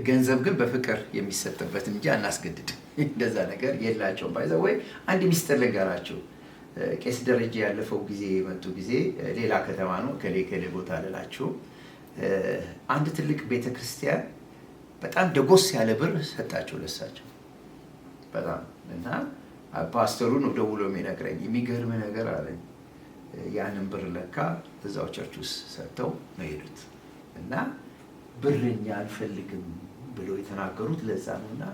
ገንዘብ ግን በፍቅር የሚሰጥበት እንጂ አናስገድድ እንደዛ ነገር የላቸውም። ባይዘው ወይ አንድ ሚስጥር ልንገራችሁ። ቄስ ደረጃ ያለፈው ጊዜ የመጡ ጊዜ ሌላ ከተማ ነው ከሌ ቦታ ልላችሁ አንድ ትልቅ ቤተክርስቲያን በጣም ደጎስ ያለ ብር ሰጣቸው ለሳቸው በጣም እና ፓስተሩ ነው ደውሎ የሚነግረኝ የሚገርም ነገር አለኝ። ያንን ብር ለካ እዛው ቸርች ውስጥ ሰጥተው ነው የሄዱት እና ብርኛ አልፈልግም ብለው የተናገሩት ለዛ ነውና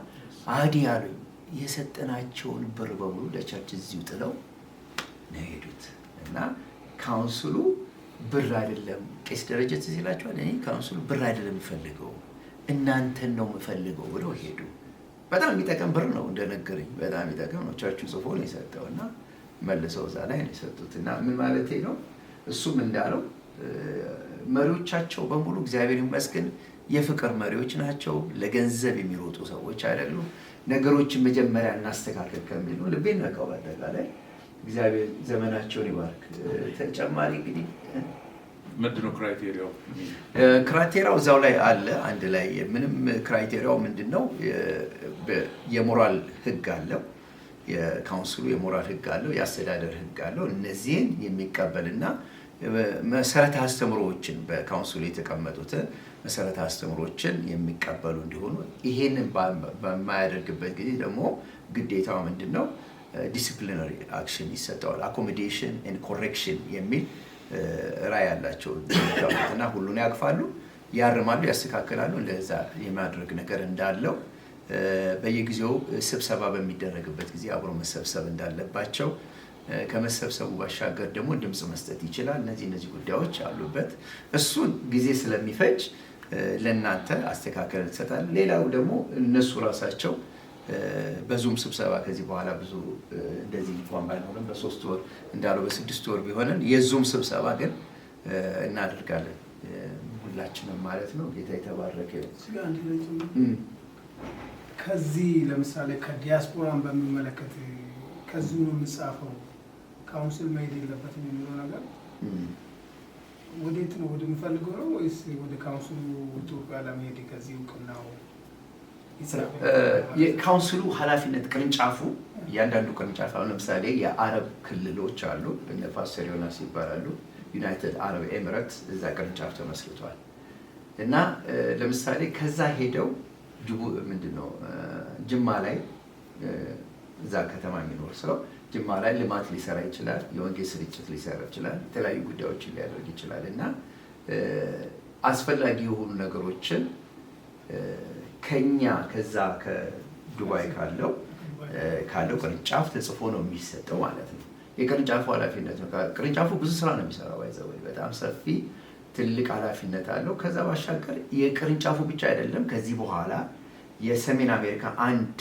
አዲ ያሉኝ የሰጠናቸውን ብር በሙሉ ለቸርች እዚሁ ጥለው ነው የሄዱት እና ካውንስሉ ብር አይደለም ቄስ ደረጃ ትዝ ይላችኋል። እኔ ካውንስሉ ብር አይደለም የምፈልገው እናንተን ነው የምፈልገው ብለው ሄዱ። በጣም የሚጠቅም ብር ነው እንደነገረኝ በጣም የሚጠቅም ነው። ቸርቹ ጽፎ ነው የሰጠውና መልሰው እዛ ላይ ነው የሰጡት እና ምን ማለቴ ነው እሱም እንዳለው መሪዎቻቸው በሙሉ እግዚአብሔር ይመስገን የፍቅር መሪዎች ናቸው። ለገንዘብ የሚሮጡ ሰዎች አይደሉም። ነገሮችን መጀመሪያ እናስተካክል ከሚል ነው ልቤን ነካው። በአጠቃላይ እግዚአብሔር ዘመናቸውን ይባርክ። ተጨማሪ እንግዲህ ምንድነው ክራይቴሪያው? ክራይቴሪያው እዛው ላይ አለ አንድ ላይ ምንም ክራይቴሪያው ምንድነው የሞራል ህግ አለው። የካውንስሉ የሞራል ህግ አለው፣ የአስተዳደር ህግ አለው። እነዚህን የሚቀበልና መሰረተ አስተምሮዎችን በካውንስሉ የተቀመጡትን መሰረተ አስተምሮዎችን የሚቀበሉ እንዲሆኑ ይሄንን በማያደርግበት ጊዜ ደግሞ ግዴታው ምንድነው ዲሲፕሊናሪ አክሽን ይሰጠዋል። አኮሞዴሽን ኤንድ ኮሬክሽን የሚል ራዕይ ያላቸው እና ሁሉን ያቅፋሉ፣ ያርማሉ፣ ያስተካክላሉ። እንደዛ የማድረግ ነገር እንዳለው በየጊዜው ስብሰባ በሚደረግበት ጊዜ አብሮ መሰብሰብ እንዳለባቸው ከመሰብሰቡ ባሻገር ደግሞ ድምጽ መስጠት ይችላል። እነዚህ ጉዳዮች አሉበት። እሱን ጊዜ ስለሚፈጅ ለእናንተ አስተካክለን እንሰጣለን። ሌላው ደግሞ እነሱ ራሳቸው በዙም ስብሰባ ከዚህ በኋላ ብዙ እንደዚህ እንኳን ባይኖርም በ3 ወር እንዳለው በ6 ወር ቢሆንም የዙም ስብሰባ ግን እናደርጋለን ሁላችንም ማለት ነው። ጌታ የተባረከ ይሁን። ከዚህ ለምሳሌ ከዲያስፖራን በሚመለከት ከዚህ ነው የሚጻፈው ካውንስል መሄድ የለበትም የሚለው ነገር ወዴት ነው ወደምፈልገው ነው ወይስ ወደ ካውንስሉ ኢትዮጵያ ለመሄድ ከዚህ እውቅናው የካውንስሉ ኃላፊነት ቅርንጫፉ እያንዳንዱ ቅርንጫፍ አሁን ለምሳሌ የአረብ ክልሎች አሉ እነ ፓስተር ዮናስ ይባላሉ። ዩናይትድ አረብ ኤሚሬትስ እዛ ቅርንጫፍ ተመስርቷል እና ለምሳሌ ከዛ ሄደው ምንድነው ጅማ ላይ እዛ ከተማ የሚኖር ሰው ጅማ ላይ ልማት ሊሰራ ይችላል፣ የወንጌል ስርጭት ሊሰራ ይችላል፣ የተለያዩ ጉዳዮችን ሊያደርግ ይችላል እና አስፈላጊ የሆኑ ነገሮችን ከኛ ከዛ ከዱባይ ካለው ቅርንጫፍ ተጽፎ ነው የሚሰጠው ማለት ነው። የቅርንጫፉ ኃላፊነት ነው። ቅርንጫፉ ብዙ ስራ ነው የሚሰራው። ባይዘው በጣም ሰፊ ትልቅ ኃላፊነት አለው። ከዛ ባሻገር የቅርንጫፉ ብቻ አይደለም። ከዚህ በኋላ የሰሜን አሜሪካ አንድ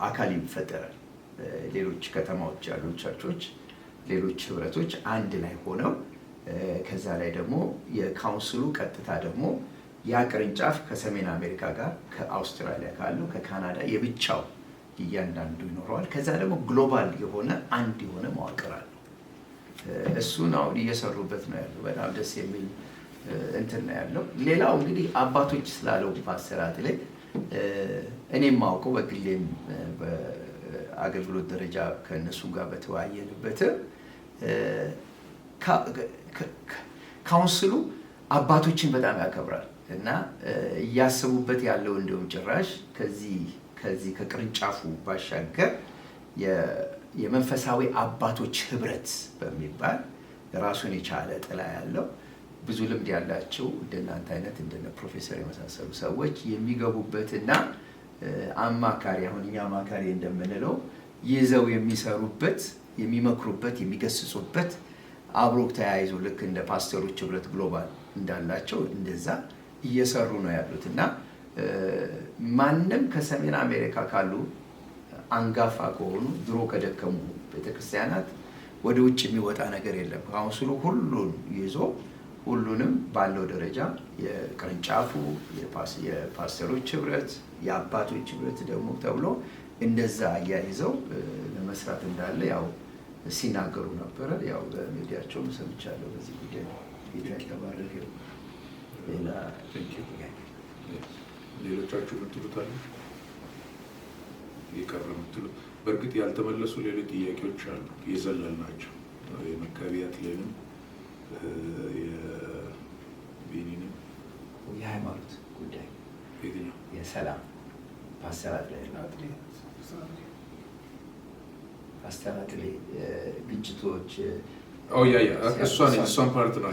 አካል ይፈጠራል። ሌሎች ከተማዎች ያሉ ቸርቾች፣ ሌሎች ህብረቶች አንድ ላይ ሆነው ከዛ ላይ ደግሞ የካውንስሉ ቀጥታ ደግሞ ያ ቅርንጫፍ ከሰሜን አሜሪካ ጋር ከአውስትራሊያ ካለው ከካናዳ የብቻው እያንዳንዱ ይኖረዋል። ከዛ ደግሞ ግሎባል የሆነ አንድ የሆነ መዋቅር አለ። እሱን አሁን እየሰሩበት ነው ያለው። በጣም ደስ የሚል እንትን ነው ያለው። ሌላው እንግዲህ አባቶች ስላለው ፓስተራት ላይ እኔም ማውቀው በግሌም በአገልግሎት ደረጃ ከነሱ ጋር በተወያየንበት ካውንስሉ አባቶችን በጣም ያከብራል እና እያሰቡበት ያለው እንደውም ጭራሽ ከዚህ ከቅርንጫፉ ባሻገር የመንፈሳዊ አባቶች ህብረት በሚባል ራሱን የቻለ ጥላ ያለው ብዙ ልምድ ያላቸው እንደናንተ አይነት እንደነ ፕሮፌሰር የመሳሰሉ ሰዎች የሚገቡበትና አማካሪ አሁን እኛ አማካሪ እንደምንለው ይዘው የሚሰሩበት፣ የሚመክሩበት፣ የሚገስጹበት አብሮ ተያይዞ ልክ እንደ ፓስተሮች ህብረት ግሎባል እንዳላቸው እንደዛ እየሰሩ ነው ያሉት እና ማንም ከሰሜን አሜሪካ ካሉ አንጋፋ ከሆኑ ድሮ ከደከሙ ቤተክርስቲያናት ወደ ውጭ የሚወጣ ነገር የለም። ካውንስሉ ሁሉን ይዞ ሁሉንም ባለው ደረጃ የቅርንጫፉ የፓስተሮች ህብረት የአባቶች ህብረት ደግሞ ተብሎ እንደዛ አያይዘው ለመስራት እንዳለ ያው ሲናገሩ ነበረ። ያው በሚዲያቸው ሰምቻለሁ። በዚህ ጉዳይ ጌታ ይባርክ። ሌላ ሌሎቻችሁ የምትሉት አለ የቀረ የምትሉት? በእርግጥ ያልተመለሱ ሌሎች ጥያቄዎች አሉ የዘለልናቸው የመጋቢያት ላይንም የቤኒንም የሃይማኖት ጉዳይ የትኛው የሰላም ፓስተራት ላይ ፓስተራት ላይ ግጭቶች እሷን ፓርት ነው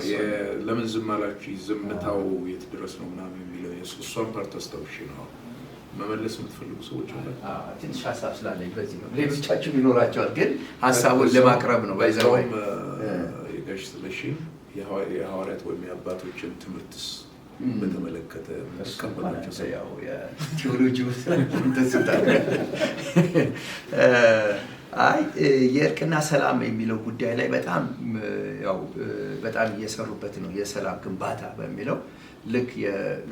ለምን ዝም አላችሁ ዝምታው የት ድረስ ነው ምናምን የሚለው እሷን ፓርት አስታውሽ ነው መመለስ የምትፈልጉ ሰዎች አለ። ትንሽ ሀሳብ ስላለኝ በዚህ ነው። ሌሎቻችሁ ይኖራቸዋል፣ ግን ሀሳቡን ለማቅረብ ነው። ባይዘዋይ የጋሽ ስለሽን የሐዋርያት ወይም የአባቶችን ትምህርትስ በተመለከተ ተቀበላቸው ያው የቴዎሎጂ ውስጥ ተስታለ አይ የእርቅና ሰላም የሚለው ጉዳይ ላይ በጣም እየሰሩበት ነው። የሰላም ግንባታ በሚለው ልክ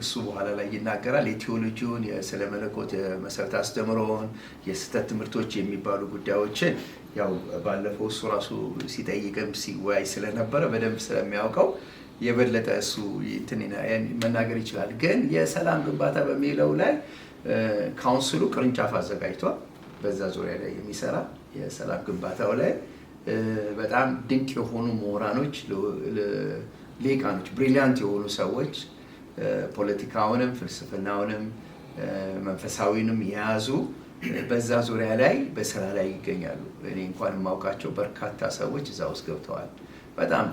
እሱ በኋላ ላይ ይናገራል። የቴዎሎጂውን የስለ መለኮት የመሰረተ አስተምሮውን የስህተት ትምህርቶች የሚባሉ ጉዳዮችን ያው ባለፈው እሱ ራሱ ሲጠይቅም ሲወያይ ስለነበረ በደንብ ስለሚያውቀው የበለጠ እሱ መናገር ይችላል። ግን የሰላም ግንባታ በሚለው ላይ ካውንስሉ ቅርንጫፍ አዘጋጅቷል። በዛ ዙሪያ ላይ የሚሰራ የሰላም ግንባታው ላይ በጣም ድንቅ የሆኑ ምሁራኖች፣ ሊቃኖች፣ ብሪሊያንት የሆኑ ሰዎች ፖለቲካውንም ፍልስፍናውንም መንፈሳዊንም የያዙ በዛ ዙሪያ ላይ በስራ ላይ ይገኛሉ። እኔ እንኳን የማውቃቸው በርካታ ሰዎች እዛ ውስጥ ገብተዋል። በጣም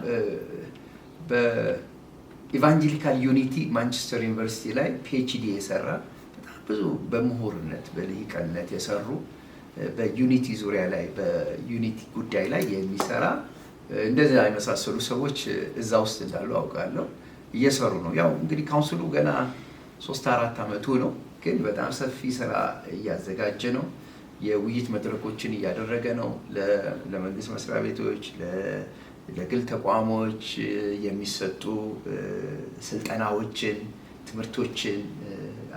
በኢቫንጀሊካል ዩኒቲ ማንቸስተር ዩኒቨርሲቲ ላይ ፒኤችዲ የሰራ በጣም ብዙ በምሁርነት በልሂቅነት የሰሩ በዩኒቲ ዙሪያ ላይ በዩኒቲ ጉዳይ ላይ የሚሰራ እንደዚህ የመሳሰሉ ሰዎች እዛ ውስጥ እንዳሉ አውቃለሁ። እየሰሩ ነው። ያው እንግዲህ ካውንስሉ ገና 3-4 ዓመቱ ነው፣ ግን በጣም ሰፊ ስራ እያዘጋጀ ነው። የውይይት መድረኮችን እያደረገ ነው። ለመንግስት መስሪያ ቤቶች፣ ለግል ተቋሞች የሚሰጡ ስልጠናዎችን፣ ትምህርቶችን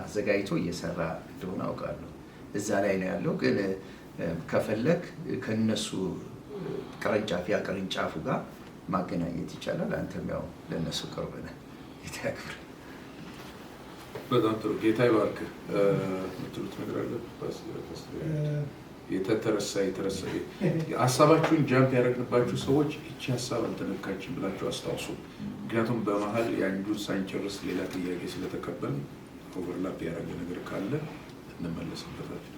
አዘጋጅቶ እየሰራ እንደሆነ አውቃለሁ። እዛ ላይ ነው ያለው። ግን ከፈለክ ከነሱ ቅርንጫፉ ጋር ማገናኘት ይቻላል። አንተም ያው ለነሱ ቅርብ ነህ። ጌታ ያክብር። በጣም ጥሩ። ጌታ ይባርክ። የምትሉት ነገር አለ? የተረሳ ሀሳባችሁን ጃምፕ ያደረግንባችሁ ሰዎች እቺ ሀሳብ አልተነካችም ብላችሁ አስታውሱ። ምክንያቱም በመሀል የአንዱን ሳንጨርስ ሌላ ጥያቄ ስለተቀበል ኦቨርላፕ ያደረገ ነገር ካለ እንመለስበታለን።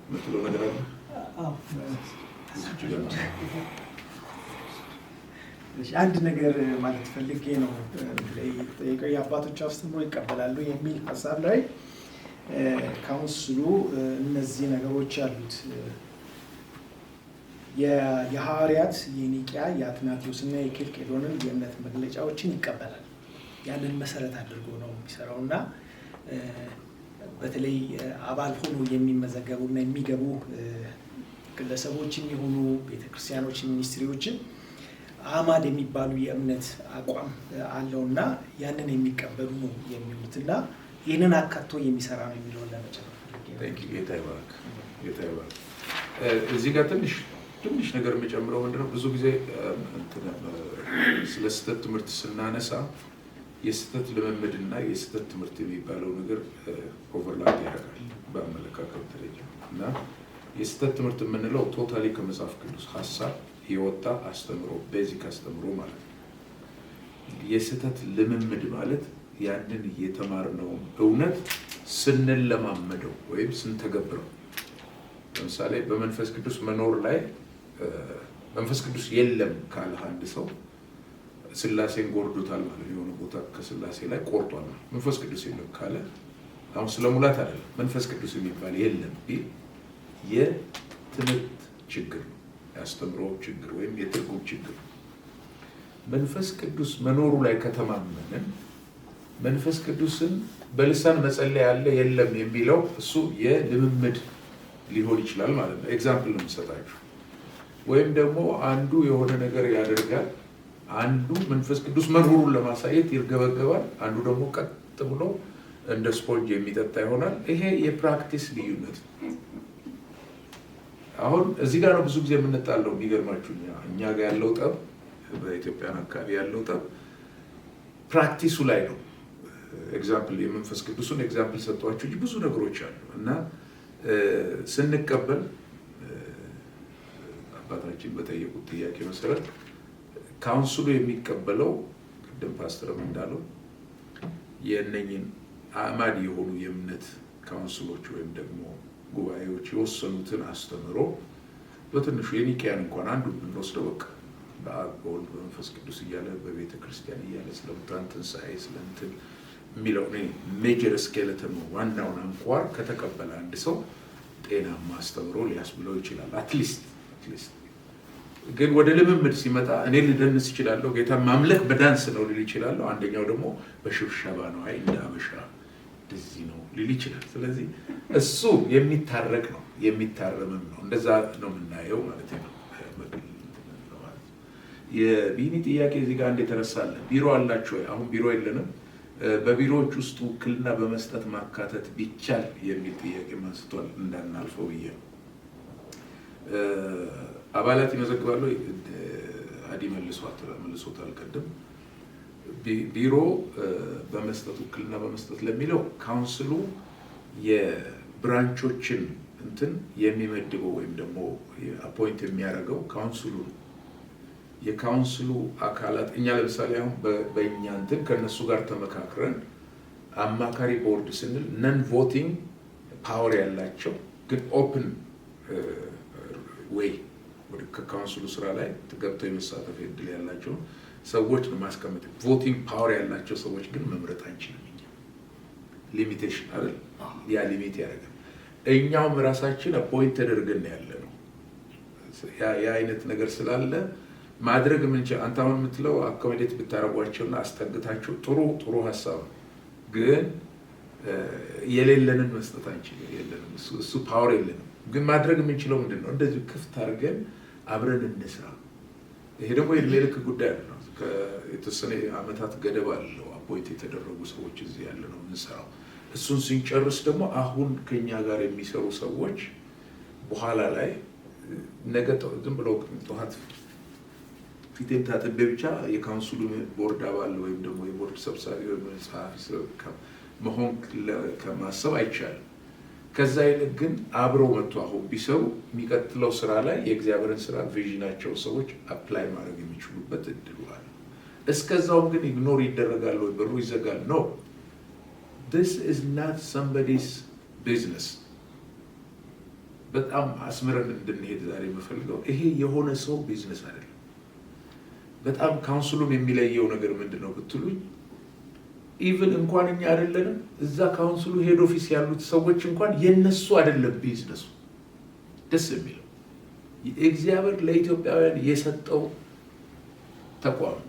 የምትለው ነገር አለ? አንድ ነገር ማለት ፈልጌ ነው። ጠይቀው የአባቶች አስተምሮ ይቀበላሉ የሚል ሀሳብ ላይ ካውንስሉ እነዚህ ነገሮች ያሉት የሐዋርያት የኒቂያ የአትናቴዎስና የኬልቄዶንን የእምነት መግለጫዎችን ይቀበላል። ያንን መሰረት አድርጎ ነው የሚሰራው እና በተለይ አባል ሆኖ የሚመዘገቡና የሚገቡ ግለሰቦችም የሆኑ ቤተክርስቲያኖች፣ ሚኒስትሪዎችን አማድ የሚባሉ የእምነት አቋም አለውና ያንን የሚቀበሉ ነው የሚሉትና ይህንን አካቶ የሚሰራ ነው የሚለውን ለመጨረሻ ጌታ ይባርክ። እዚህ ጋር ትንሽ ነገር የሚጨምረው ምንድነው፣ ብዙ ጊዜ ስለ ስህተት ትምህርት ስናነሳ የስህተት ልምምድና የስህተት ትምህርት የሚባለው ነገር ኦቨርላፕ ያደርጋል በአመለካከት ደረጃ እና የስህተት ትምህርት የምንለው ቶታሊ ከመጽሐፍ ቅዱስ ሀሳብ የወጣ አስተምሮ ቤዚክ አስተምሮ ማለት ነው። የስህተት ልምምድ ማለት ያንን የተማርነውን እውነት ስንለማመደው ወይም ስንተገብረው። ለምሳሌ በመንፈስ ቅዱስ መኖር ላይ መንፈስ ቅዱስ የለም ካለ አንድ ሰው ስላሴን ጎርዶታል ማለት የሆነ ቦታ ከስላሴ ላይ ቆርጧል ማለት። መንፈስ ቅዱስ የለም ካለ አሁን ስለ ሙላት አይደለም፣ መንፈስ ቅዱስ የሚባል የለም ቢል የትምህርት ችግር ነው፣ የአስተምሮ ችግር ወይም የትርጉም ችግር። መንፈስ ቅዱስ መኖሩ ላይ ከተማመንን መንፈስ ቅዱስን በልሳን መጸለይ ያለ የለም የሚለው እሱ የልምምድ ሊሆን ይችላል ማለት ነው። ኤግዛምፕል ነው የምሰጣችሁ። ወይም ደግሞ አንዱ የሆነ ነገር ያደርጋል፣ አንዱ መንፈስ ቅዱስ መኖሩን ለማሳየት ይርገበገባል፣ አንዱ ደግሞ ቀጥ ብሎ እንደ ስፖንጅ የሚጠጣ ይሆናል። ይሄ የፕራክቲስ ልዩነት ነው። አሁን እዚህ ጋር ነው ብዙ ጊዜ የምንጣለው። የሚገርማችሁ እኛ ጋር ያለው ጠብ፣ በኢትዮጵያን አካባቢ ያለው ጠብ ፕራክቲሱ ላይ ነው። ኤግዛምፕል የመንፈስ ቅዱስን ኤግዛምፕል ሰጧችሁ እንጂ ብዙ ነገሮች አሉ እና ስንቀበል አባታችን በጠየቁት ጥያቄ መሰረት ካውንስሉ የሚቀበለው ቅድም ፓስተርም እንዳለው የእነኝን አዕማድ የሆኑ የእምነት ካውንስሎች ወይም ደግሞ ጉባኤዎች የወሰኑትን አስተምሮ በትንሹ የኒቅያን እንኳን አንዱ ብንወስደው በቃ በአብ በወልድ በመንፈስ ቅዱስ እያለ በቤተ ክርስቲያን እያለ ስለ ሙታን ትንሣኤ ስለእንትን የሚለው ሜጀር ስኬለተን ነው። ዋናውን አንኳር ከተቀበለ አንድ ሰው ጤናማ አስተምሮ ሊያስብለው ይችላል። አትሊስት ግን ወደ ልምምድ ሲመጣ እኔ ልደንስ ይችላለሁ፣ ጌታ ማምለክ በዳንስ ነው ሊል ይችላለሁ። አንደኛው ደግሞ በሽብሸባ ነው፣ አይ እንደ አበሻ እንደዚህ ነው ሊል ይችላል። ስለዚህ እሱ የሚታረቅ ነው የሚታረምም ነው። እንደዛ ነው የምናየው ማለት ነው። የቢኒ ጥያቄ እዚህ ጋር እንደ ተነሳለ ቢሮ አላችሁ ወይ? አሁን ቢሮ የለንም። በቢሮዎች ውስጥ ውክልና በመስጠት ማካተት ቢቻል የሚል ጥያቄ አንስቷል። እንዳናልፈው ብዬ ነው። አባላት ይመዘግባሉ። አዲ መልሶታል ቀደም። ቢሮ በመስጠት ውክልና በመስጠት ለሚለው ካውንስሉ የብራንቾችን እንትን የሚመድበው ወይም ደግሞ አፖይንት የሚያደርገው ካውንስሉ ነው። የካውንስሉ አካላት እኛ ለምሳሌ አሁን በእኛ እንትን ከነሱ ጋር ተመካክረን አማካሪ ቦርድ ስንል ነን ቮቲንግ ፓወር ያላቸው ግን ኦፕን ዌይ ወደ ከካውንስሉ ስራ ላይ ገብተው የመሳተፍ እድል ያላቸው ሰዎች ነው ማስቀመጥ። ቮቲንግ ፓወር ያላቸው ሰዎች ግን መምረጥ አንችልም። እኛ ሊሚቴሽን አይደል? ያ ሊሚት ያደርጋል። እኛውም ራሳችን አፖይንት ተደርገን ያለ ነው። ያ አይነት ነገር ስላለ ማድረግ የምንችል አንተ አሁን የምትለው አኮሞዴት ብታረጓቸውና አስጠግታቸው ጥሩ ሀሳብ ነው። ግን የሌለንን መስጠት አንችልም። የለንም፣ እሱ ፓወር የለንም። ግን ማድረግ የምንችለው ምንድን ነው? እንደዚሁ ክፍት አድርገን አብረን እንስራ። ይሄ ደግሞ የዕድሜ ልክ ጉዳይ ነው። የተወሰነ ዓመታት ገደብ አለው። አፖይንት የተደረጉ ሰዎች እዚህ ያለ ነው የምንሰራው። እሱን ስንጨርስ ደግሞ አሁን ከኛ ጋር የሚሰሩ ሰዎች በኋላ ላይ ነገ ዝም ብለው ጠዋት ፊቴን ታጥቤ ብቻ የካውንስሉ ቦርድ አባል ወይም ደግሞ የቦርድ ሰብሳቢ ወይም ጸሐፊ መሆን ከማሰብ አይቻልም። ከዛ ይልቅ ግን አብረው መጥቶ አሁን ቢሰሩ የሚቀጥለው ስራ ላይ የእግዚአብሔርን ስራ ቪዥናቸው ሰዎች አፕላይ ማድረግ የሚችሉበት እድሉ አለ። እስከዛውም ግን ኢግኖር ይደረጋል ወይ በሩ ይዘጋል? ኖ this is not somebody's business። በጣም አስመረን እንድንሄድ ዛሬ የምፈልገው ይሄ የሆነ ሰው ቢዝነስ አይደለም። በጣም ካውንስሉን የሚለየው ነገር ምንድን ነው ብትሉኝ፣ ኢቭን እንኳን እኛ አይደለንም እዛ ካውንስሉ ሄድ ኦፊስ ያሉት ሰዎች እንኳን የነሱ አይደለም ቢዝነሱ። ደስ የሚለው እግዚአብሔር ለኢትዮጵያውያን የሰጠው ተቋም ነው።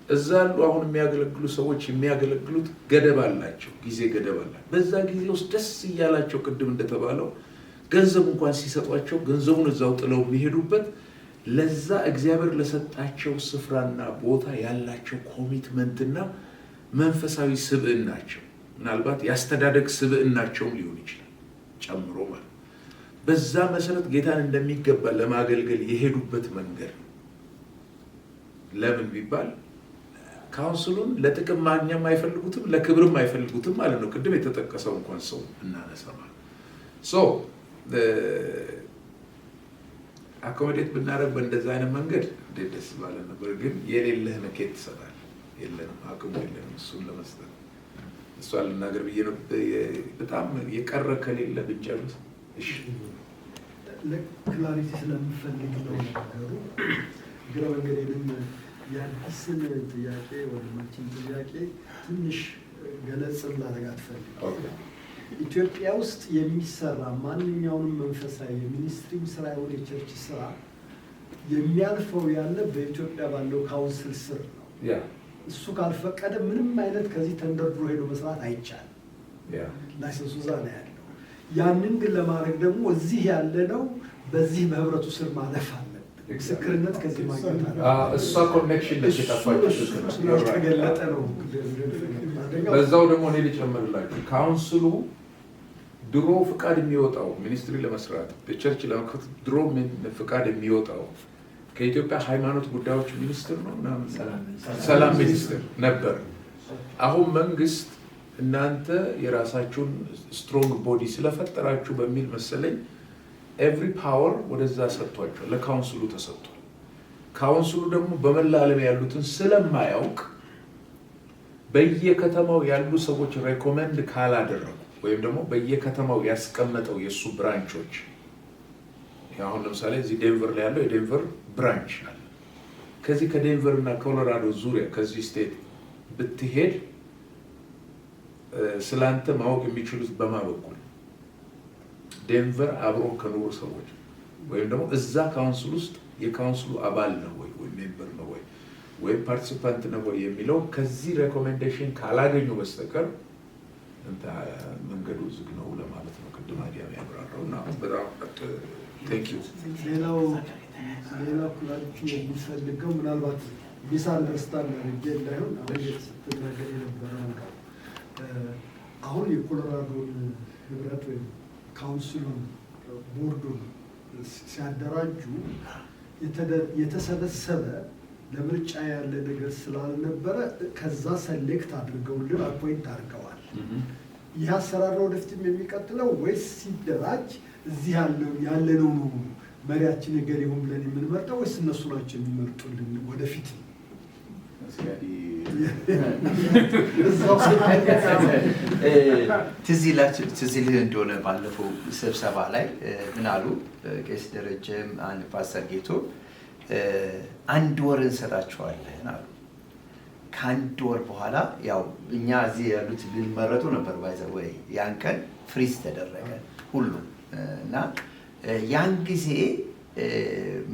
እዛ ያሉ አሁን የሚያገለግሉ ሰዎች የሚያገለግሉት ገደብ አላቸው፣ ጊዜ ገደብ አላቸው። በዛ ጊዜ ውስጥ ደስ እያላቸው ቅድም እንደተባለው ገንዘብ እንኳን ሲሰጧቸው ገንዘቡን እዛው ጥለው የሚሄዱበት ለዛ እግዚአብሔር ለሰጣቸው ስፍራና ቦታ ያላቸው ኮሚትመንትና መንፈሳዊ ስብዕናቸው፣ ምናልባት ያስተዳደግ ስብዕናቸውም ሊሆን ይችላል ጨምሮ ማለት በዛ መሰረት ጌታን እንደሚገባ ለማገልገል የሄዱበት መንገድ ነው። ለምን ቢባል ካውንስሉን ለጥቅም ማግኛም አይፈልጉትም፣ ለክብርም አይፈልጉትም ማለት ነው። ቅድም የተጠቀሰው እንኳን ሰው እናነሳ ማለት አኮሞዴት ብናደርግ በእንደዛ አይነት መንገድ እንዴት ደስ ባለ ነበር። ግን የሌለህን ኬት ትሰጣለህ? የለንም፣ አቅሙ የለንም እሱን ለመስጠት። እሷን ልናገር ብዬ ነው። በጣም የቀረ ከሌለ ብንጨርስ። እሺ፣ ክላሪቲ ስለምፈልግ ነው ነገሩ። ግራ መንገዴንም የአዲስን ጥያቄ ወንድማችን ጥያቄ ትንሽ ገለጽም ላደርጋት ፈልግ። ኢትዮጵያ ውስጥ የሚሰራ ማንኛውንም መንፈሳዊ የሚኒስትሪም ስራ የሆነ የቸርች ስራ የሚያልፈው ያለ በኢትዮጵያ ባለው ካውንስል ስር ነው። እሱ ካልፈቀደ ምንም አይነት ከዚህ ተንደርድሮ ሄዶ መስራት አይቻልም። ላይሰንሱ እዛ ነው ያለው። ያንን ግን ለማድረግ ደግሞ እዚህ ያለ ነው በዚህ በህብረቱ ስር ማለፍ አለብን። ምስክርነት ከዚህ ማግኘት አለ። እሷ ኮኔክሽን ተገለጠ ነው። በዛው ደግሞ እኔ ልጨምርላችሁ፣ ካውንስሉ ድሮ ፍቃድ የሚወጣው ሚኒስትሪ ለመስራት በቸርች ለመክፈት ድሮ ፍቃድ የሚወጣው ከኢትዮጵያ ሃይማኖት ጉዳዮች ሚኒስትር ነው፣ ሰላም ሚኒስትር ነበር። አሁን መንግስት እናንተ የራሳችሁን ስትሮንግ ቦዲ ስለፈጠራችሁ በሚል መሰለኝ ኤቭሪ ፓወር ወደዛ ሰጥቷቸዋል፣ ለካውንስሉ ተሰጥቷል። ካውንስሉ ደግሞ በመላ ዓለም ያሉትን ስለማያውቅ በየከተማው ያሉ ሰዎች ሬኮመንድ ካላደረጉ ወይም ደግሞ በየከተማው ያስቀመጠው የሱ ብራንቾች አሁን ለምሳሌ እዚህ ዴንቨር ላይ ያለው የዴንቨር ብራንች አለ። ከዚህ ከዴንቨር እና ኮሎራዶ ዙሪያ ከዚህ ስቴት ብትሄድ ስላንተ ማወቅ የሚችሉት በማበኩል ዴንቨር አብሮ ከኖሩ ሰዎች ወይም ደግሞ እዛ ካውንስል ውስጥ የካውንስሉ አባል ነው ወይ ሜምበር ነው ወይ ፓርቲሲፓንት ነው ወይ የሚለው ከዚህ ሬኮሜንዴሽን ካላገኙ በስተቀር መንገዱ ዝግ ነው ለማለት ነው። ቅድም አዲያም ያብራራው እና በጣም ቴንክ ዩ። ሌላው ኩላችሁ የሚፈልገው ምናልባት ሚስ አንደርስታንድ አድርጌ እንዳይሆን አሁን ስትናገር የነበረው አሁን የኮሎራዶን ህብረት ወይም ካውንስሉን ቦርዱን ሲያደራጁ የተሰበሰበ ለምርጫ ያለ ነገር ስላልነበረ ከዛ ሰሌክት አድርገውልን አፖይንት አድርገዋል። ይህ አሰራር ወደፊትም የሚቀጥለው ወይስ ሲደራጅ እዚህ ያለነው ነው መሪያችን ነገር ይሁን ብለን የምንመርጠው ወይስ እነሱ ናቸው የሚመርጡልን ወደፊት? ትዝ ይልህ እንደሆነ ባለፈው ስብሰባ ላይ ምን አሉ ቄስ ደረጀም አንድ ፓስተር ጌቶ 1 ወር እንሰጣቸዋለን አሉ። ከ1 ወር በኋላ ያው እኛ እዚህ ያሉት ሊመረጡ ነበር ባይዘው ወይ ያን ቀን ፍሪዝ ተደረገ ሁሉ እና ያን ጊዜ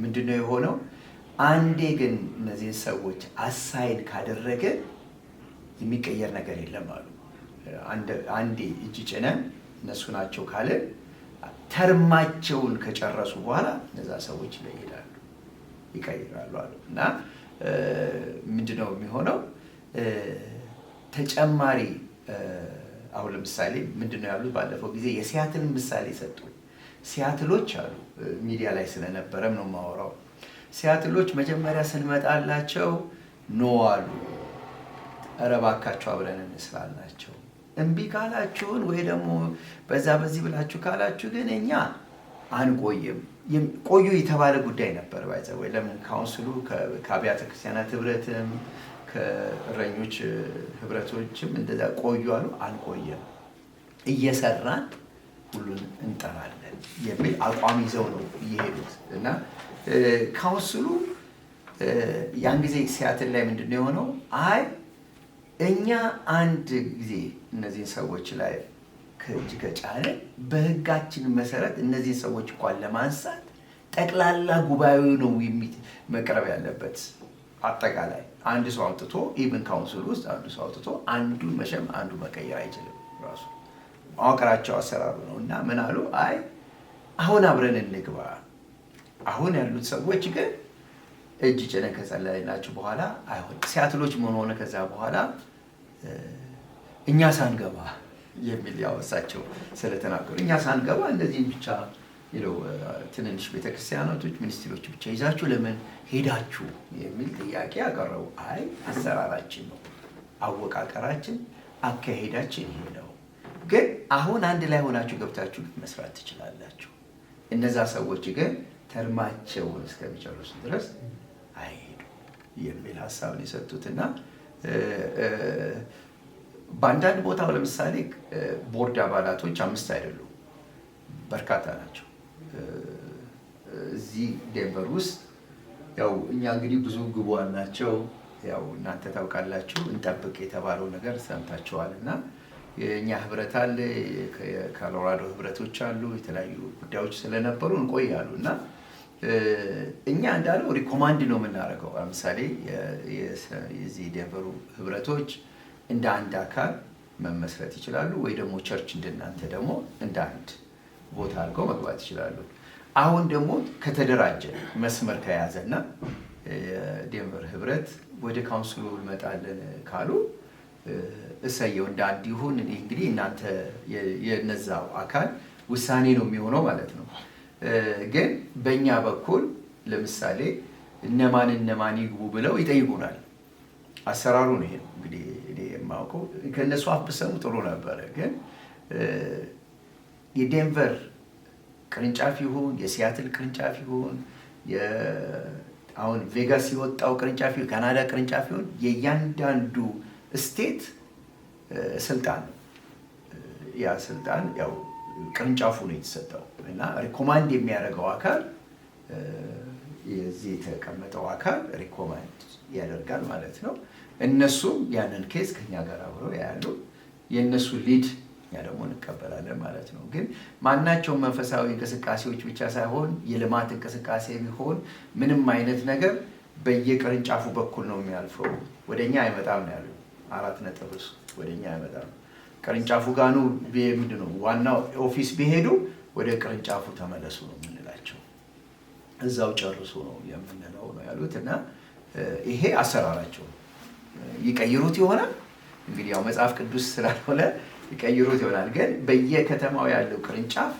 ምንድነው የሆነው? አንዴ ግን እነዚህ ሰዎች አሳይን ካደረገ የሚቀየር ነገር የለም አሉ። አንዴ እጅ ጭነን እነሱ ናቸው ካለ ተርማቸውን ከጨረሱ በኋላ እነዛ ሰዎች ይቀይራሉ አሉ እና ምንድነው የሚሆነው? ተጨማሪ አሁን ለምሳሌ ምንድነው ያሉት ባለፈው ጊዜ የሲያትልን ምሳሌ ሰጡ። ሲያትሎች አሉ ሚዲያ ላይ ስለነበረም ነው ማወራው። ሲያትሎች መጀመሪያ ስንመጣላቸው ኖ አሉ። ኧረ እባካችሁ አብረን እንስራላቸው። እምቢ ካላችሁን ወይ ደግሞ በዚህ ብላችሁ ካላችሁ ግን እኛ አንቆይም። ቆዩ የተባለ ጉዳይ ነበር ባይዘው ወይ ለምን ካውንስሉ ከአብያተ ክርስቲያናት ህብረትም ከእረኞች ህብረቶችም እንደዛ ቆዩ አሉ። አንቆይም፣ እየሰራን ሁሉን እንጠራለን የሚል አቋም ይዘው ነው እየሄዱት እና ካውንስሉ ያን ጊዜ ሲያትል ላይ ምንድነው የሆነው? አይ እኛ አንድ ጊዜ እነዚህን ሰዎች ላይ ከእጅ ከጫነ በህጋችን መሰረት እነዚህን ሰዎች እንኳን ለማንሳት ጠቅላላ ጉባኤው ነው መቅረብ ያለበት። አጠቃላይ አንድ ሰው አውጥቶ ኢቭን ካውንስሉ ውስጥ አንድ ሰው አውጥቶ አንዱን መሸም አንዱ መቀየር አይችልም። ራሱ አወቅራቸው አሰራሩ ነው እና ምን አሉ? አይ አሁን አብረን እንግባ። አሁን ያሉት ሰዎች ግን እጅ ጭነን ከጸለይናችሁ በኋላ አይሆን። ሲያትሎች ምን ሆነ? ከዛ በኋላ እኛ ሳንገባ የሚል ያወሳቸው ስለተናገሩ እኛ ሳንገባ እንደዚህም ብቻ ይለው ትንንሽ ቤተክርስቲያናቶች ሚኒስትሮች ብቻ ይዛችሁ ለምን ሄዳችሁ የሚል ጥያቄ ያቀረቡ። አይ አሰራራችን ነው፣ አወቃቀራችን፣ አካሄዳችን ይሄ ነው። ግን አሁን አንድ ላይ ሆናችሁ ገብታችሁ መስራት ትችላላችሁ። እነዛ ሰዎች ግን ተርማቸውን እስከሚጨርሱ ድረስ አይሄዱ የሚል ሀሳብን የሰጡትና በአንዳንድ ቦታው ለምሳሌ ቦርድ አባላቶች 5 አይደሉም፣ በርካታ ናቸው። እዚህ ዴንቨር ውስጥ ያው እኛ እንግዲህ ብዙ ግቧን ናቸው። ያው እናንተ ታውቃላችሁ፣ እንጠብቅ የተባለው ነገር ሰምታችኋል። እና የእኛ ህብረት አለ፣ የኮሎራዶ ህብረቶች አሉ። የተለያዩ ጉዳዮች ስለነበሩ እንቆያሉ እና እኛ እንዳለው ሪኮማንድ ነው የምናደርገው። ለምሳሌ የዚህ ዴንቨሩ ህብረቶች እንደ አንድ አካል መመስረት ይችላሉ፣ ወይ ደግሞ ቸርች እንደናንተ ደግሞ እንደ አንድ ቦታ አድርገው መግባት ይችላሉ። አሁን ደግሞ ከተደራጀ መስመር ከያዘና የዴንቨር ህብረት ወደ ካውንስሉ እንመጣለን ካሉ እሰየው፣ እንደ አንድ ይሁን። እንግዲህ እናንተ የነዛው አካል ውሳኔ ነው የሚሆነው ማለት ነው። ግን በእኛ በኩል ለምሳሌ እነማን ይግቡ ብለው ይጠይቁናል። አሰራሩ ነው ይሄ ነው እንግዲህ እኔ የማውቀው። ከእነሱ አፍ ብሰሙ ጥሩ ነበረ። ግን የዴንቨር ቅርንጫፍ ይሁን የሲያትል ቅርንጫፍ ይሁን አሁን ቬጋስ የወጣው ቅርንጫፍ ይሁን ካናዳ ቅርንጫፍ ይሁን የእያንዳንዱ ስቴት ስልጣን ነው። ያ ስልጣን ያው ቅርንጫፉ ነው የተሰጠው እና ሪኮማንድ የሚያደርገው አካል የዚህ የተቀመጠው አካል ሪኮማንድ ያደርጋል ማለት ነው። እነሱም ያንን ኬዝ ከኛ ጋር አብረው ያሉ የእነሱ ሊድ እኛ ደግሞ እንቀበላለን ማለት ነው። ግን ማናቸውም መንፈሳዊ እንቅስቃሴዎች ብቻ ሳይሆን የልማት እንቅስቃሴ ቢሆን ምንም አይነት ነገር በየቅርንጫፉ በኩል ነው የሚያልፈው። ወደኛ አይመጣም ነው ያለው። 4 ነጥብ እሱ ወደኛ አይመጣም። ቅርንጫፉ ጋር ነው ምንድን ነው ዋናው ኦፊስ ቢሄዱ ወደ ቅርንጫፉ ተመለሱ ነው የምንላቸው። እዛው ጨርሱ ነው የምንለው ነው ያሉት። እና ይሄ አሰራራቸው ይቀይሩት ይሆናል እንግዲህ ያው መጽሐፍ ቅዱስ ስላልሆነ ይቀይሩት ይሆናል። ግን በየከተማው ያለው ቅርንጫፍ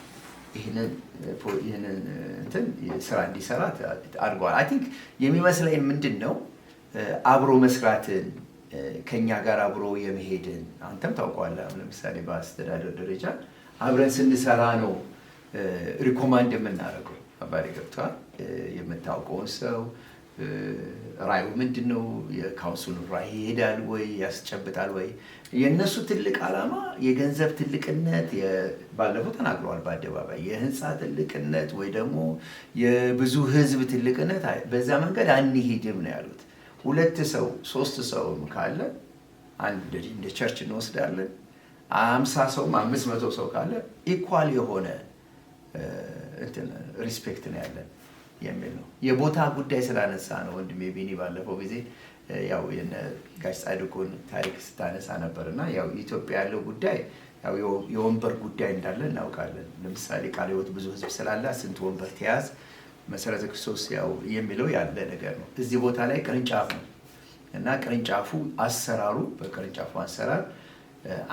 ይህንን እንትን ስራ እንዲሰራ አድርገዋል። አይ ቲንክ የሚመስለኝ ምንድን ነው አብሮ መስራትን ከኛ ጋር አብሮ የመሄድን አንተም ታውቀዋለህ። ለምሳሌ በአስተዳደር ደረጃ አብረን ስንሰራ ነው ሪኮማንድ የምናደርገው። አባሪ ገብቷል። የምታውቀውን ሰው ራዩ ምንድን ነው የካውንስሉ ራይ ይሄዳል ወይ ያስጨብጣል ወይ? የእነሱ ትልቅ ዓላማ የገንዘብ ትልቅነት ባለፈው ተናግረዋል በአደባባይ የህንፃ ትልቅነት ወይ ደግሞ የብዙ ህዝብ ትልቅነት በዛ መንገድ አንሄድም ነው ያሉት። 2 ሰው 3 ሰው ካለ አንድ እንደ ቸርች እንወስዳለን። 50 ሰው 500 ሰው ካለ ኢኳል የሆነ ሪስፔክት ነው ያለን የሚል ነው። የቦታ ጉዳይ ስላነሳ ነው ወንድሜ ቢኒ ባለፈው ጊዜ ያው ጋሽ ጻድቁን ታሪክ ስታነሳ ነበርና ያው ኢትዮጵያ ያለው ጉዳይ ያው የወንበር ጉዳይ እንዳለ እናውቃለን። ለምሳሌ ቃለ ሕይወት ብዙ ህዝብ ስላለ ስንት ወንበር ተያዝ መሰረተ ክርስቶስ ያው የሚለው ያለ ነገር ነው። እዚህ ቦታ ላይ ቅርንጫፍ ነው እና ቅርንጫፉ አሰራሩ በቅርንጫፉ አሰራር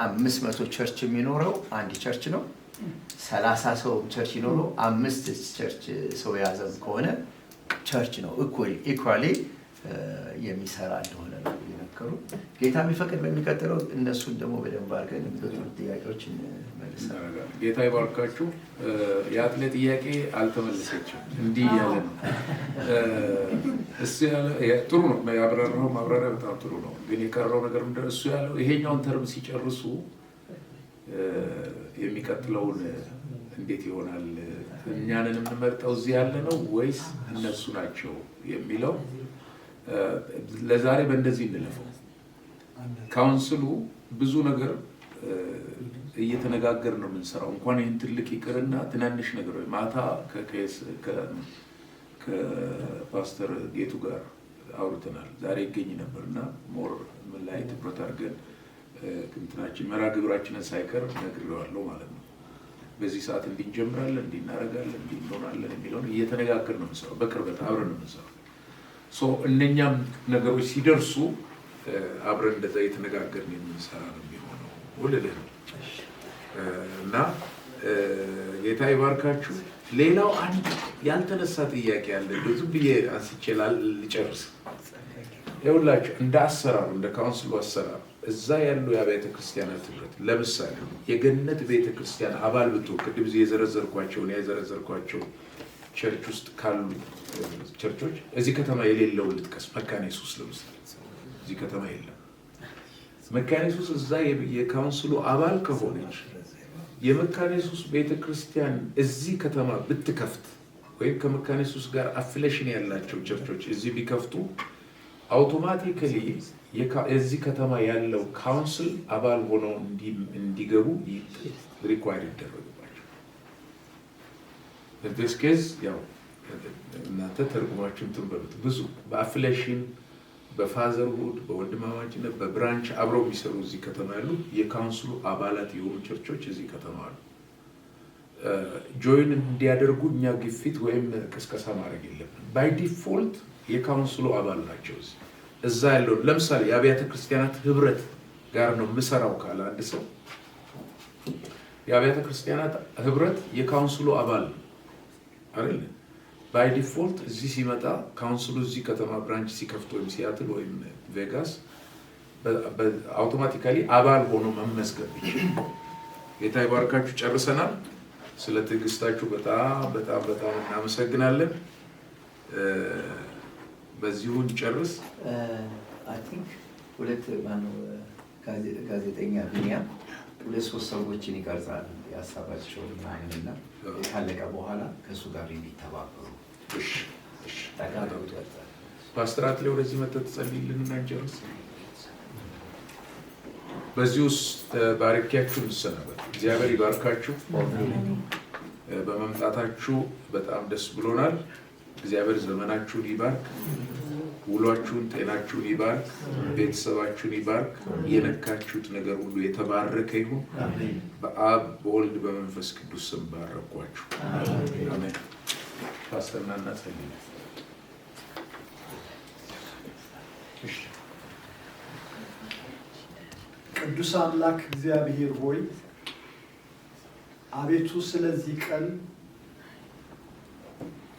500 ቸርች የሚኖረው አንድ ቸርች ነው። 30 ሰው ቸርች ይኖረው 5 ቸርች ሰው የያዘም ከሆነ ቸርች ነው ኢኳሊ የሚሰራ እንደሆነ ነው የነገሩ። ጌታ የሚፈቅድ በሚቀጥለው እነሱን ደግሞ በደንብ አድርገን የሚቀጥሉ ጥያቄዎች እንመልሳለን። ጌታ ይባርካችሁ። የአትሌት ጥያቄ አልተመለሰችም። እንዲህ ያለ ነው እሱ ያለ ጥሩ ነው ያብራራው ማብራሪያ በጣም ጥሩ ነው። ግን የቀረው ነገር ምንድን ነው? እሱ ያለው ይሄኛውን ተርም ሲጨርሱ የሚቀጥለውን እንዴት ይሆናል? እኛንን የምንመርጠው እዚህ ያለ ነው ወይስ እነሱ ናቸው የሚለው ለዛሬ በእንደዚህ እንለፈው። ካውንስሉ ብዙ ነገር እየተነጋገር ነው የምንሰራው። እንኳን ይህን ትልቅ ይቅርና ትናንሽ ነገሮች ማታ ከፓስተር ጌቱ ጋር አውርተናል። ዛሬ ይገኝ ነበርና ሞር ምን ላይ ትኩረት አድርገን እንትናችን መርሃ ግብራችንን ሳይቀር ነግሬዋለሁ ማለት ነው። በዚህ ሰዓት እንዲህ እንጀምራለን፣ እንዲህ እናደርጋለን፣ እንዲህ እንሆናለን የሚለውን እየተነጋገር ነው የምንሰራው። በቅርበት አብረን ነው የምንሰራው። እነኛም ነገሮች ሲደርሱ አብረን እንደዛ እየተነጋገርን የምንሰራ ነው የሚሆነው ውልልህ ነው እና ጌታ ይባርካችሁ። ሌላው አንድ ያልተነሳ ጥያቄ አለ። ብዙ ብዬ አንስቼ ልጨርስ። ይኸውላችሁ እንደ አሰራሩ እንደ ካውንስሉ አሰራር እዛ ያሉ የአብያተ ክርስቲያናት ህብረት ለምሳሌ የገነት ቤተ ክርስቲያን አባል ብትሆን ቅድም የዘረዘርኳቸው ቸርች ውስጥ ካሉ ቸርቾች እዚህ ከተማ የሌለው ልጥቀስ። መካነ ኢየሱስ ለምሳሌ እዚህ ከተማ የለም። መካነ ኢየሱስ እዛ የካውንስሉ አባል ከሆነች የመካነ ኢየሱስ ቤተክርስቲያን እዚህ ከተማ ብትከፍት ወይም ከመካነ ኢየሱስ ጋር አፊሌሽን ያላቸው ቸርቾች እዚህ ቢከፍቱ አውቶማቲካሊ የዚህ ከተማ ያለው ካውንስል አባል ሆነው እንዲገቡ ሪኳየር ይደረግባቸው። በዚህ ኬዝ ያው እናንተ ተርጉማችሁ ትንበሉት ብዙ በአፊሌሽን በፋዘርሁድ በወንድማማችነት በብራንች አብረው የሚሰሩ እዚህ ከተማ ያሉ የካውንስሉ አባላት የሆኑ ቸርቾች እዚህ ከተማ አሉ። ጆይን እንዲያደርጉ እኛ ግፊት ወይም ቅስቀሳ ማድረግ የለብንም። ባይ ዲፎልት የካውንስሉ አባል ናቸው። እዛ ያለው ለምሳሌ የአብያተ ክርስቲያናት ህብረት ጋር ነው የምሰራው ካለ አንድ ሰው የአብያተ ክርስቲያናት ህብረት የካውንስሉ አባል አይደል? ባይ ዲፎልት እዚህ ሲመጣ ካውንስሉ እዚህ ከተማ ብራንች ሲከፍት ወይም ሲያትል ወይም ቬጋስ አውቶማቲካሊ አባል ሆኖ መመዝገብ ይችላል። ጌታ ይባርካችሁ። ጨርሰናል። ስለ ትዕግስታችሁ በጣም በጣም በጣም እናመሰግናለን። በዚሁ እንጨርስ። አይ ቲንክ ሁለት ማነው ጋዜጠኛ ቢኒያም 2-3 ሰዎችን ይቀርጻል ያሳባቸው ምናምንና ካለቀ በኋላ ከእሱ ጋር የሚተባበሩ ፓስተር አትሌ ወደዚህ መጥተህ ትጸልይልንና እንጨርስ። በዚህ ውስጥ ባርኪያችሁ እንሰናበት። እግዚአብሔር ይባርካችሁ። በመምጣታችሁ በጣም ደስ ብሎናል። እግዚአብሔር ዘመናችሁን ይባርክ፣ ውሏችሁን፣ ጤናችሁን ይባርክ፣ ቤተሰባችሁን ይባርክ። የነካችሁት ነገር ሁሉ የተባረከ ይሁን። በአብ በወልድ በመንፈስ ቅዱስ ስም ባረኳችሁ። አሜን። ፓስተርና እናጸልይ። ቅዱስ አምላክ እግዚአብሔር ሆይ አቤቱ ስለዚህ ቀን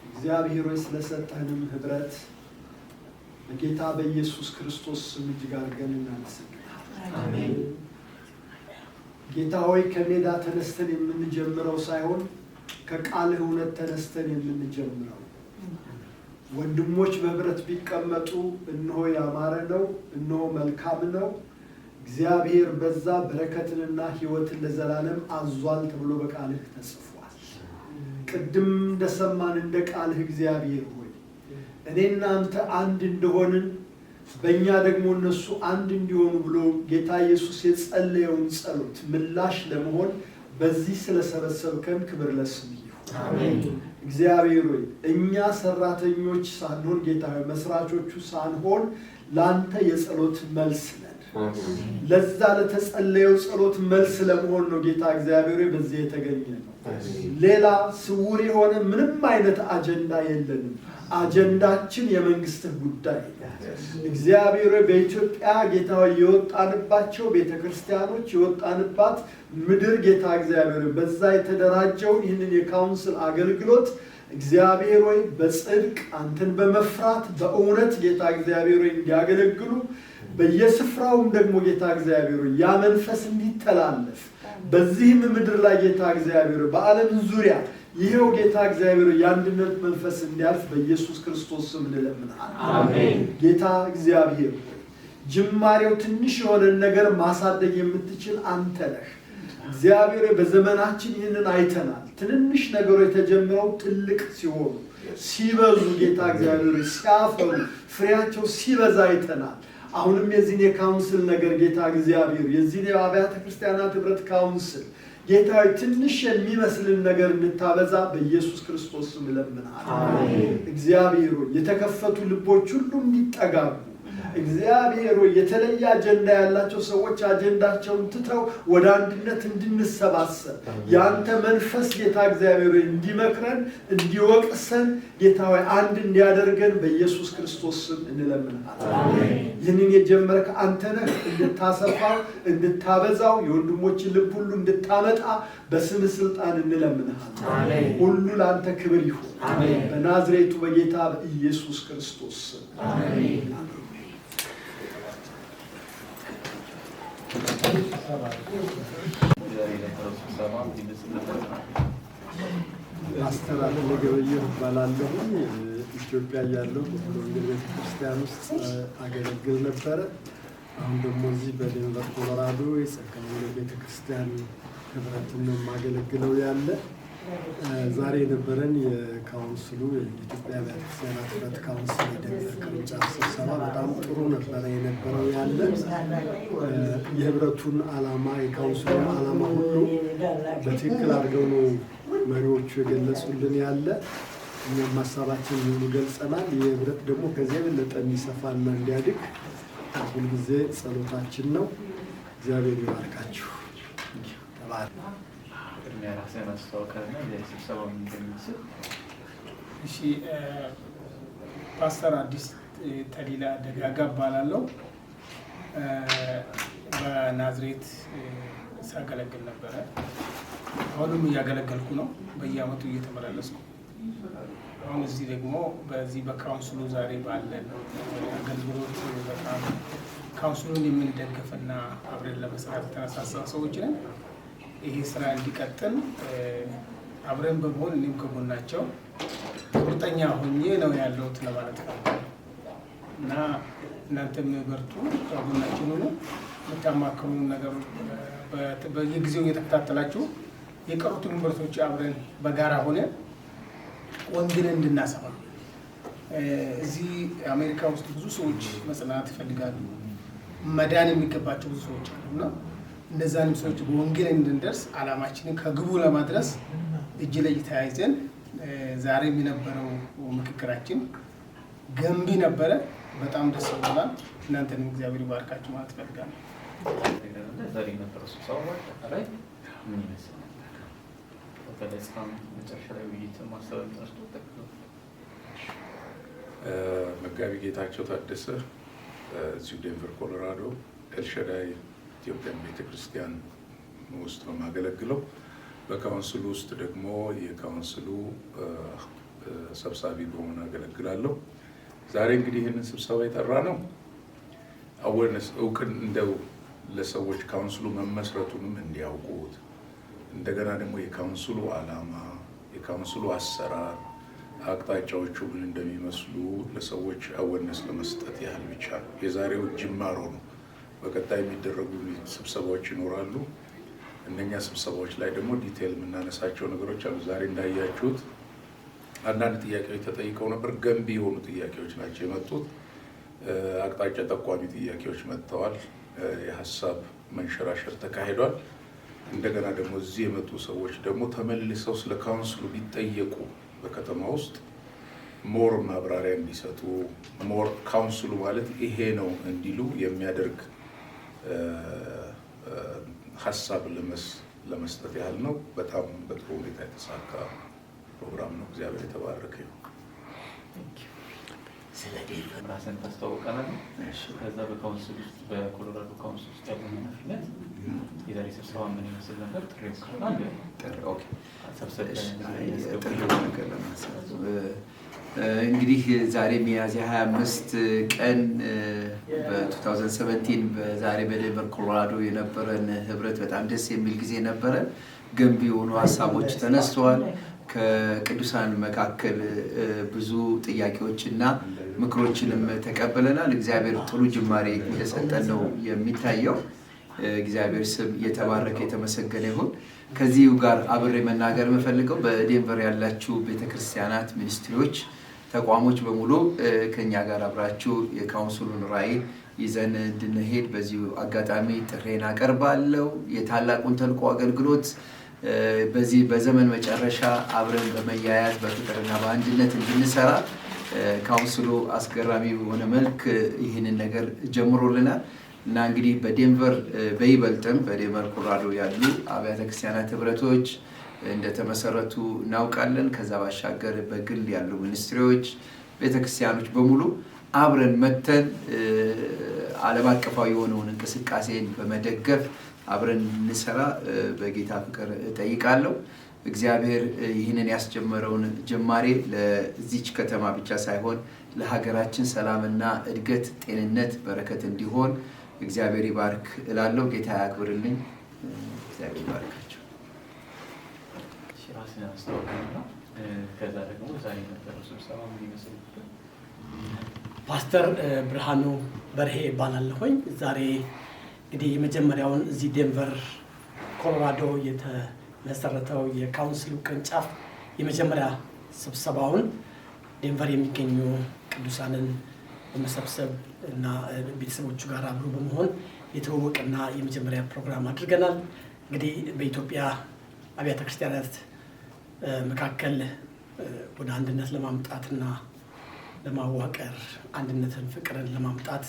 እግዚአብሔር ሆይ ስለሰጠህንም ህብረት በጌታ በኢየሱስ ክርስቶስ ስም እጅግ አድርገን እናመሰግናለን። አሜን። ጌታ ሆይ ከሜዳ ተነስተን የምንጀምረው ሳይሆን ከቃልህ እውነት ተነስተን የምንጀምረው ወንድሞች በህብረት ቢቀመጡ እነሆ ያማረ ነው፣ እነሆ መልካም ነው፣ እግዚአብሔር በዛ በረከትንና ህይወትን ለዘላለም አዟል ተብሎ በቃልህ ተጽፏል። ቅድም እንደሰማን እንደ ቃልህ እግዚአብሔር ሆይ እኔና አንተ አንድ እንደሆንን በእኛ ደግሞ እነሱ አንድ እንዲሆኑ ብሎ ጌታ ኢየሱስ የጸለየውን ጸሎት ምላሽ ለመሆን በዚህ ስለሰበሰብከን ክብር ለስምህ ይሁን። አሜን። እግዚአብሔር ሆይ እኛ ሰራተኞች ሳንሆን ጌታ ሆይ መስራቾቹ ሳንሆን ላንተ የጸሎት መልስ ነን። ለዛ ለተጸለየው ጸሎት መልስ ለመሆን ነው ጌታ እግዚአብሔር ሆይ በዚህ የተገኘ ነው። ሌላ ስውር የሆነ ምንም አይነት አጀንዳ የለንም። አጀንዳችን የመንግስትህ ጉዳይ እግዚአብሔር ሆይ በኢትዮጵያ ጌታ ሆይ የወጣንባቸው ቤተክርስቲያኖች የወጣንባት ምድር ጌታ እግዚአብሔር ሆይ በዛ የተደራጀውን ይህንን የካውንስል አገልግሎት እግዚአብሔር ሆይ በጽድቅ አንተን በመፍራት በእውነት ጌታ እግዚአብሔር ሆይ እንዲያገለግሉ በየስፍራውም ደግሞ ጌታ እግዚአብሔር ሆይ ያ መንፈስ እንዲተላለፍ በዚህም ምድር ላይ ጌታ እግዚአብሔር ሆይ በዓለም ዙሪያ ይሄው ጌታ እግዚአብሔር የአንድነት መንፈስ እንዲያልፍ በኢየሱስ ክርስቶስ ስም እንለምናለን። አሜን። ጌታ እግዚአብሔር ጅማሬው ትንሽ የሆነ ነገር ማሳደግ የምትችል አንተ ነህ። እግዚአብሔር በዘመናችን ይህንን አይተናል። ትንንሽ ነገሮች የተጀመረው ትልቅ ሲሆኑ ሲበዙ ጌታ እግዚአብሔር ሲያፈሩ ፍሬያቸው ሲበዛ አይተናል። አሁንም የዚህን የካውንስል ነገር ጌታ እግዚአብሔር የዚህን የአብያተ ክርስቲያናት ህብረት ካውንስል ጌታ ትንሽ የሚመስልን ነገር እንድታበዛ በኢየሱስ ክርስቶስ ስም እለምናለሁ። አሜን። እግዚአብሔር የተከፈቱ ልቦች ሁሉ እንዲጠጋጉ እግዚአብሔር የተለየ አጀንዳ ያላቸው ሰዎች አጀንዳቸውን ትተው ወደ አንድነት እንድንሰባሰብ ያንተ መንፈስ ጌታ እግዚአብሔር እንዲመክረን እንዲወቅሰን ጌታ ሆይ አንድ እንዲያደርገን በኢየሱስ ክርስቶስ ስም እንለምናለን። አሜን። ይህንን የጀመርክ አንተ ነህ። እንድታሰፋው እንድታበዛው የወንድሞችን ልብ ሁሉ እንድታመጣ በስም ስልጣን እንለምናለን። አሜን። ሁሉ ለአንተ ክብር ይሁን። አሜን። በናዝሬቱ በጌታ በኢየሱስ ክርስቶስ ስም አሜን። ፓስተር አትሌ ገበየሁ እባላለሁ። ኢትዮጵያ ያለው በወንጌል ቤተክርስቲያን ውስጥ አገለግል ነበረ። አሁን ደግሞ እዚህ በዴንቨር ኮሎራዶ የጸጋ ወንጌል ቤተክርስቲያን ህብረትን ነው የማገለግለው ያለ። ዛሬ የነበረን የካውንስሉ የኢትዮጵያ ቤተክርስቲያናት ህብረት ካውንስል የዴንቨር ቅርንጫፍ ስብሰባ በጣም ጥሩ ነበረ የነበረው ያለ። የህብረቱን ዓላማ የካውንስሉን ዓላማ ሁሉ በትክክል አድርገው ነው መሪዎቹ የገለጹልን ያለ። እኛም ሀሳባችን ሁሉ ገልጸናል። የህብረት ደግሞ ከዚያ የበለጠ እንዲሰፋና እንዲያድግ ሁልጊዜ ጸሎታችን ነው። እግዚአብሔር ይባርካችሁ። ተባረክ። ራስህን አስተዋውቀህና ለስብሰባው እንደሚመስል። እሺ፣ ፓስተር አዲስ ተሊላ ደጋጋ እባላለሁ። በናዝሬት ሳገለግል ነበረ። አሁንም እያገለገልኩ ነው። በየአመቱ እየተመላለስኩ አሁን እዚህ ደግሞ በዚህ በካውንስሉ ዛሬ ባለን አገልግሎት በጣም ካውንስሉን የምንደግፍና አብረን ለመስራት የተነሳሳ ሰዎች ነን። ይሄ ስራ እንዲቀጥል አብረን በመሆን እኔም ከጎናቸው ቁርጠኛ ሆኜ ነው ያለሁት ለማለት ነው እና እናንተም በርቱ፣ ከጎናችን ሁኑ። የምታማክሩን ነገር በየጊዜው እየተከታተላችሁ የቀሩት ዩኒቨርሲቲዎች አብረን በጋራ ሆነ ወንጌልን እንድናሰማ። እዚህ አሜሪካ ውስጥ ብዙ ሰዎች መጽናናት ይፈልጋሉ። መዳን የሚገባቸው ብዙ ሰዎች አሉ እና እነዛንም ሰዎች በወንጌል እንድንደርስ ዓላማችንን ከግቡ ለማድረስ እጅ ለእጅ ተያይዘን ዛሬም የነበረው ምክክራችን ገንቢ ነበረ። በጣም ደስ ብሎናል። እናንተንም እግዚአብሔር ይባርካችሁ ማለት እፈልጋለሁ። ዛሬ የነበረው ስብሰባ በአጠቃላይ ምን ይመስል በተለይ መጨረሻ ላይ ውይይት ማሰብ ተነስቶ መጋቢ ጌታቸው ታደሰ እዚሁ ዴንቨር ኮሎራዶ ኤልሻዳይ ኢትዮጵያን ቤተክርስቲያን ውስጥ ነው የማገለግለው። በካውንስሉ ውስጥ ደግሞ የካውንስሉ ሰብሳቢ በመሆን አገለግላለሁ። ዛሬ እንግዲህ ይህንን ስብሰባ የጠራ ነው አዌርነስ እንደው ለሰዎች ካውንስሉ መመስረቱንም እንዲያውቁት፣ እንደገና ደግሞ የካውንስሉ ዓላማ፣ የካውንስሉ አሰራር፣ አቅጣጫዎቹ ምን እንደሚመስሉ ለሰዎች አዌርነስ ለመስጠት ያህል ብቻ ነው። የዛሬው ጅማሮ ነው። በቀጣይ የሚደረጉ ስብሰባዎች ይኖራሉ። እነኛ ስብሰባዎች ላይ ደግሞ ዲቴል የምናነሳቸው ነገሮች አሉ። ዛሬ እንዳያችሁት አንዳንድ ጥያቄዎች ተጠይቀው ነበር። ገንቢ የሆኑ ጥያቄዎች ናቸው የመጡት። አቅጣጫ ጠቋሚ ጥያቄዎች መጥተዋል። የሀሳብ መንሸራሸር ተካሂዷል። እንደገና ደግሞ እዚህ የመጡ ሰዎች ደግሞ ተመልሰው ስለ ካውንስሉ ቢጠየቁ በከተማ ውስጥ ሞር ማብራሪያ እንዲሰጡ፣ ሞር ካውንስሉ ማለት ይሄ ነው እንዲሉ የሚያደርግ ሀሳብ ለመስጠት ያህል ነው። በጣም በጥሩ ሁኔታ የተሳካ ፕሮግራም ነው። እግዚአብሔር የተባረከ ነው። ራስን ታስተዋውቀናል። ከዛ በካውንስል ውስጥ በኮሎራዶ ካውንስል ውስጥ ያለው ኃላፊነት የዛሬ ስብሰባ ምን ይመስል ነበር? ጥሬው ካለ እንግዲህ ዛሬ ሚያዝያ 25 ቀን በ2017 በዛሬ በዴንቨር ኮሎራዶ የነበረን ህብረት በጣም ደስ የሚል ጊዜ ነበረ። ገንቢ የሆኑ ሀሳቦች ተነስተዋል። ከቅዱሳን መካከል ብዙ ጥያቄዎችና ምክሮችንም ተቀበለናል። እግዚአብሔር ጥሩ ጅማሬ እንደሰጠን ነው የሚታየው። እግዚአብሔር ስም የተባረከ የተመሰገነ ይሁን። ከዚሁ ጋር አብሬ መናገር የምፈልገው በዴንቨር ያላችሁ ቤተክርስቲያናት፣ ሚኒስትሪዎች፣ ተቋሞች በሙሉ ከኛ ጋር አብራችሁ የካውንስሉን ራዕይ ይዘን እንድንሄድ በዚሁ አጋጣሚ ጥሬን አቀርባለሁ። የታላቁን ተልእኮ አገልግሎት በዚህ በዘመን መጨረሻ አብረን በመያያዝ በፍቅርና በአንድነት እንድንሰራ ካውንስሉ አስገራሚ በሆነ መልክ ይህንን ነገር ጀምሮልናል እና እንግዲህ በዴንቨር በይበልጥም በዴንቨር ኮሎራዶ ያሉ አብያተ ክርስቲያናት ህብረቶች እንደተመሰረቱ እናውቃለን። ከዛ ባሻገር በግል ያሉ ሚኒስትሪዎች፣ ቤተክርስቲያኖች በሙሉ አብረን መተን ዓለም አቀፋዊ የሆነውን እንቅስቃሴን በመደገፍ አብረን እንሰራ በጌታ ፍቅር ጠይቃለሁ። እግዚአብሔር ይህንን ያስጀመረውን ጅማሬ ለዚች ከተማ ብቻ ሳይሆን ለሀገራችን ሰላምና እድገት፣ ጤንነት፣ በረከት እንዲሆን እግዚአብሔር ይባርክ እላለሁ። ጌታ ያክብርልኝ። እግዚአብሔር ይባርካቸው። ራስን አስተዋውቀንና ከዛ ደግሞ ዛሬ የነበረው ስብሰባ ምን ይመስል? ፓስተር ብርሃኑ በርሄ ይባላለሁኝ። ዛሬ እንግዲህ የመጀመሪያውን እዚህ ዴንቨር ኮሎራዶ የተመሰረተው የካውንስሉ ቅርንጫፍ የመጀመሪያ ስብሰባውን ዴንቨር የሚገኙ ቅዱሳንን በመሰብሰብ እና ቤተሰቦቹ ጋር አብሮ በመሆን የተዋወቅና የመጀመሪያ ፕሮግራም አድርገናል። እንግዲህ በኢትዮጵያ አብያተ ክርስቲያናት መካከል ወደ አንድነት ለማምጣትና ለማዋቀር አንድነትን፣ ፍቅርን ለማምጣት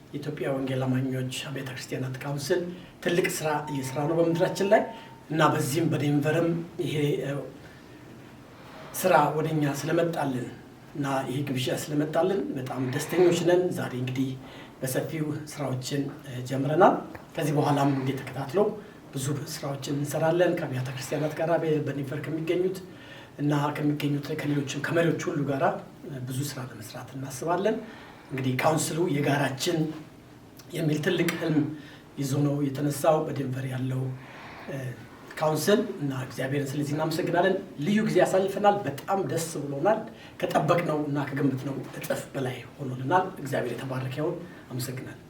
የኢትዮጵያ ወንጌል አማኞች አብያተ ክርስቲያናት ካውንስል ትልቅ ስራ እየሰራ ነው በምድራችን ላይ እና በዚህም በዴንቨርም ይሄ ስራ ወደኛ ስለመጣልን እና ይሄ ግብዣ ስለመጣልን በጣም ደስተኞች ነን። ዛሬ እንግዲህ በሰፊው ስራዎችን ጀምረናል። ከዚህ በኋላም እንደተከታትለው ብዙ ስራዎችን እንሰራለን ከአብያተ ክርስቲያናት ጋር በዴንቨር ከሚገኙት እና ከሚገኙት ከሌሎችም ከመሪዎች ሁሉ ጋራ ብዙ ስራ ለመስራት እናስባለን። እንግዲህ ካውንስሉ የጋራችን የሚል ትልቅ ህልም ይዞ ነው የተነሳው በዴንቨር ያለው ካውንስል እና እግዚአብሔርን ስለዚህ እናመሰግናለን። ልዩ ጊዜ ያሳልፈናል። በጣም ደስ ብሎናል። ከጠበቅነው እና ከገመትነው እጥፍ በላይ ሆኖልናል። እግዚአብሔር የተባረከ ይሁን። አመሰግናለሁ።